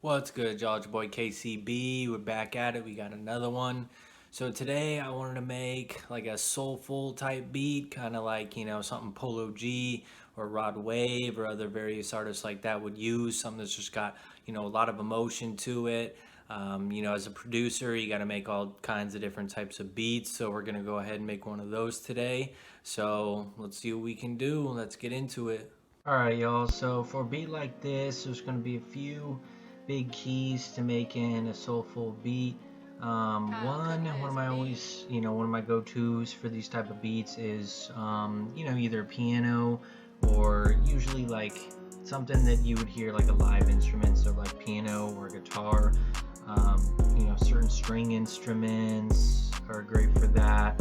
What's good, y'all? It's your boy KCB. We're back at it. We got another one. So today I wanted to make like a soulful type beat, kind of like, something Polo G or Rod Wave or other various artists like that would use. Something that's just got, a lot of emotion to it. As a producer, you got to make all kinds of different types of beats. So we're going to go ahead and make one of those today. So let's see what we can do. Let's get into it. Alright, y'all. So for a beat like this, there's going to be a few big keys to making a soulful beat. One of my always, one of my go-tos for these type of beats is, either piano or usually like something that you would hear like a live instrument, so like piano or guitar. Certain string instruments are great for that.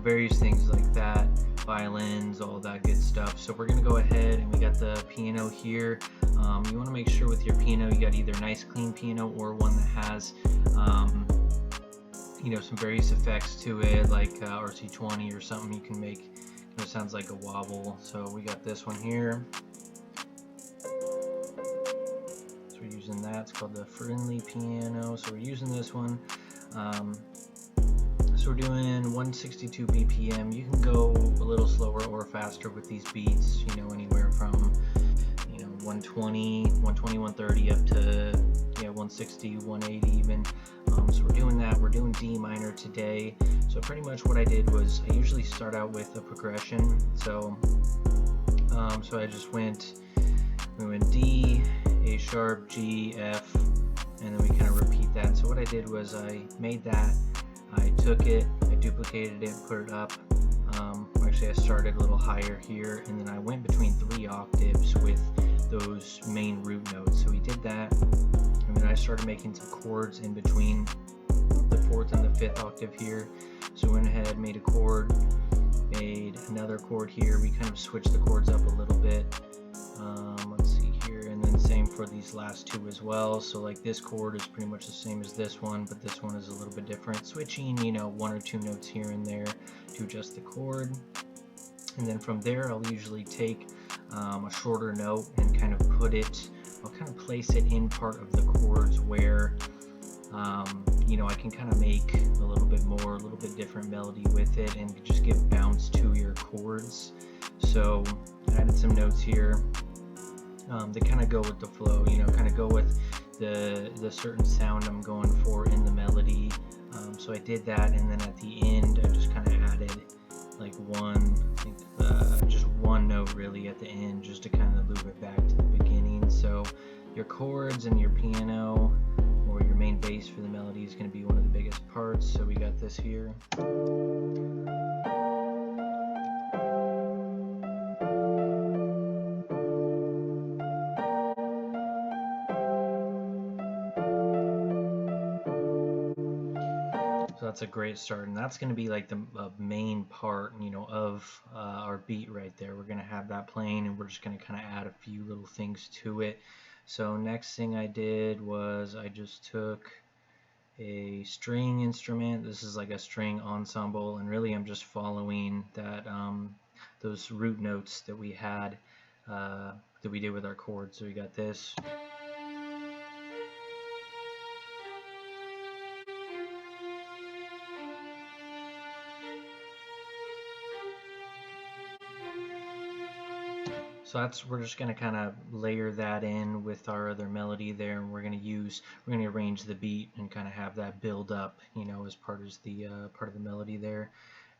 Various things like that, violins, all that good stuff. So we're gonna go ahead and we got the piano here. You want to make sure with your piano you got either a nice clean piano or one that has some various effects to it, like RC20 or something. You can make it sounds like a wobble. So we got this one here, so we're using that. It's called the friendly piano, so we're using this one. So we're doing 162 BPM. You can go a little slower or faster with these beats, anywhere from 120, 130 up to 160, 180 even. So we're doing that. We're doing D minor today. So pretty much what I did was I usually start out with a progression. So I just we went D, A sharp, G, F, and then we kind of repeat that. So what I did was I made that. I took it, I duplicated it, put it up. Actually, I started a little higher here, and then I went between 3 octaves with those main root notes. So we did that, and then I started making some chords in between the 4th and the 5th octave here. So I went ahead, made a chord, made another chord here. We kind of switched the chords up a little bit. Let's see here, and then same for these last two as well. So like this chord is pretty much the same as this one, but this one is a little bit different, switching 1 or 2 notes here and there to adjust the chord. And then from there I'll usually take a shorter note and kind of I'll kind of place it in part of the chords where I can kind of make a little bit different melody with it and just give bounce to your chords. So I added some notes here that kind of go with the flow, kind of go with the certain sound I'm going for in the melody. So I did that, and then at the end I just kind of added like just one note really at the end, just to kind of loop it back to the beginning. So your chords and your piano or your main bass for the melody is going to be one of the biggest parts. So we got this here. So that's a great start, and that's going to be like the main part, of our beat right there. We're going to have that playing, and we're just going to kind of add a few little things to it. So next thing I did was I just took a string instrument. This is like a string ensemble, and really I'm just following that those root notes that we had that we did with our chords. So we got this. So we're just going to kind of layer that in with our other melody there, and we're going to arrange the beat and kind of have that build up, as part of the melody there.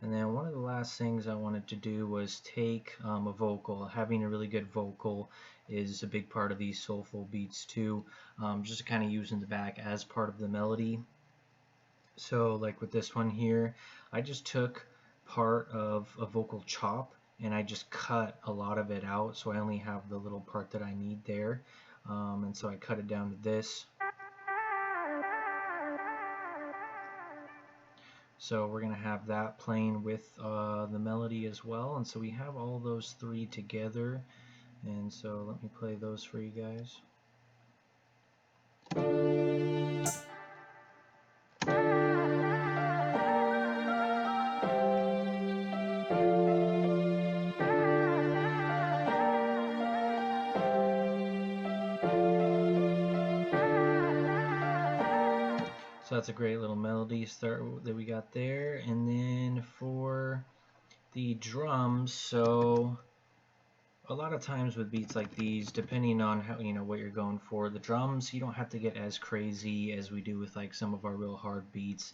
And then one of the last things I wanted to do was take a vocal. Having a really good vocal is a big part of these soulful beats too, just to kind of use in the back as part of the melody. So like with this one here, I just took part of a vocal chop and I just cut a lot of it out, so I only have the little part that I need there, and so I cut it down to this. So we're going to have that playing with the melody as well, and so we have all those 3 together, and so let me play those for you guys. So that's a great little melody start that we got there. And then for the drums, so a lot of times with beats like these, depending on how, you know, what you're going for, the drums, you don't have to get as crazy as we do with like some of our real hard beats.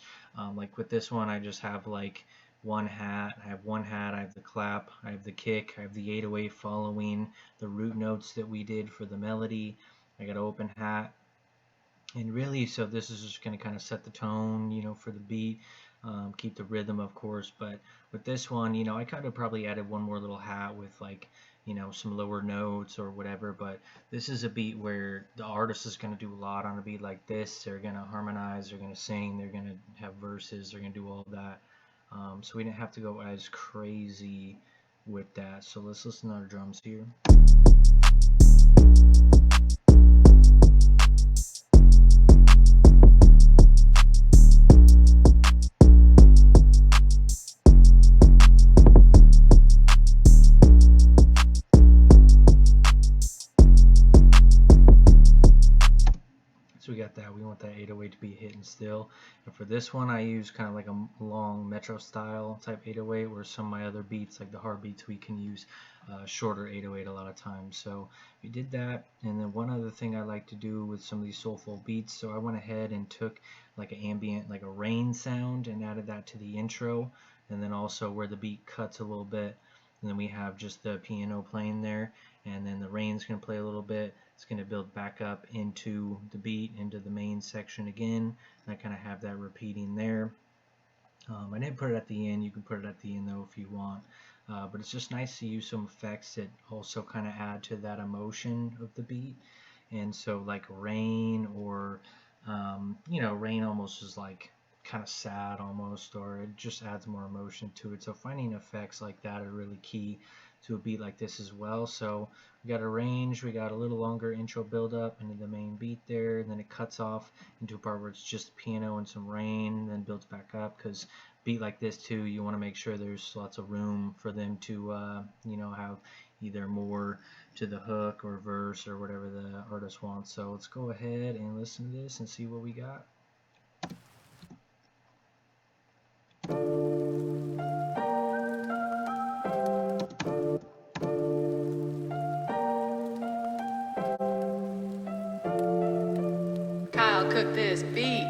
Like with this one, I just have like one hat. I have one hat, I have the clap, I have the kick, I have the 808 following the root notes that we did for the melody. I got an open hat. And really, so this is just going to kind of set the tone, you know, for the beat, keep the rhythm, of course. But with this one, you know, I kind of probably added one more little hat with like, you know, some lower notes or whatever. But this is a beat where the artist is going to do a lot on a beat like this. They're going to harmonize, they're going to sing, they're going to have verses, they're going to do all of that. So we didn't have to go as crazy with that. So let's listen to our drums here. So we got that. We want that 808 to be hitting still. And for this one, I use kind of like a long metro style type 808, where some of my other beats, like the hard beats, we can use shorter 808 a lot of times. So we did that. And then one other thing I like to do with some of these soulful beats, so I went ahead and took like an ambient, like a rain sound, and added that to the intro. And then also where the beat cuts a little bit, and then we have just the piano playing there, and then the rain's going to play a little bit. It's going to build back up into the beat, into the main section again. And I kind of have that repeating there. I didn't put it at the end. You can put it at the end though if you want. But it's just nice to use some effects that also kind of add to that emotion of the beat. And so like rain, or you know, rain almost is like kind of sad almost, or it just adds more emotion to it. So finding effects like that are really key to a beat like this as well. So we got a range, we got a little longer intro build up into the main beat there, and then it cuts off into a part where it's just piano and some rain, and then builds back up, because beat like this too, you want to make sure there's lots of room for them to you know, have either more to the hook or verse or whatever the artist wants. So let's go ahead and listen to this and see what we got. Kyle, cook this beat.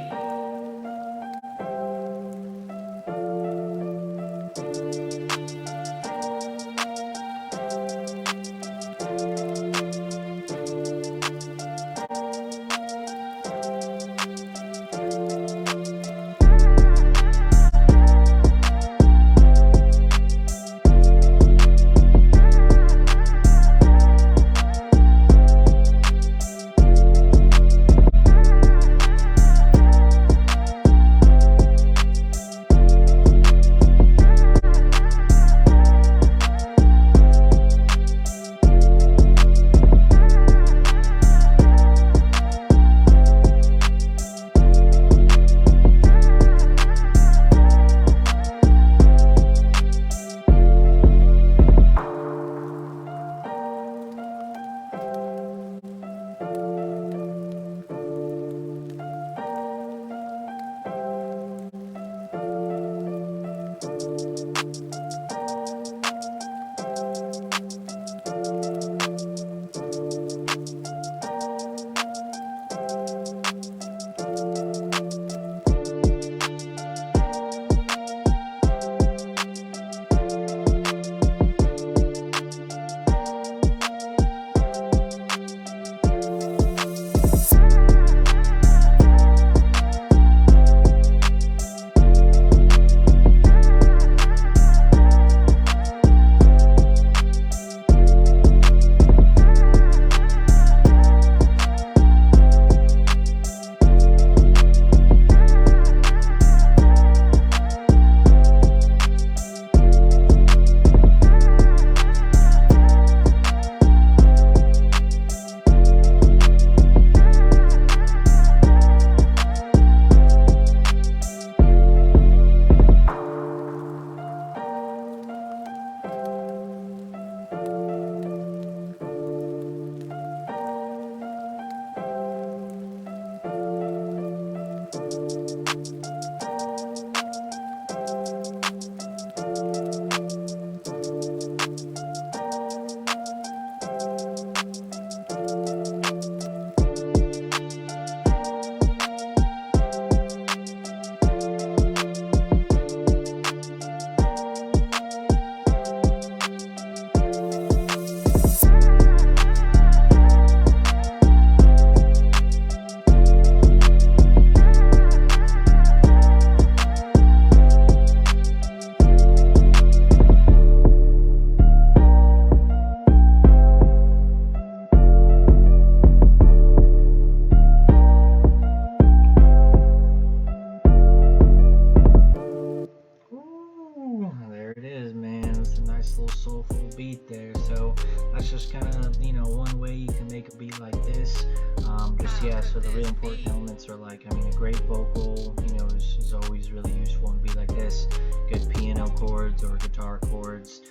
just yeah, so the really important elements are like, I mean, a great vocal, you know, is always really useful and be like this, good piano chords or guitar chords,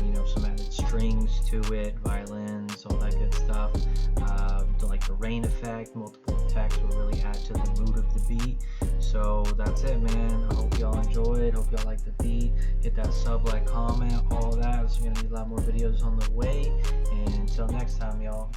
you know, some added strings to it, violins, all that good stuff. Like the rain effect, multiple effects will really add to the mood of the beat. So that's it, man. I hope y'all enjoyed. Hope y'all like the beat. Hit that sub, like, comment, all that. There's gonna be a lot more videos on the way. And until next time, y'all.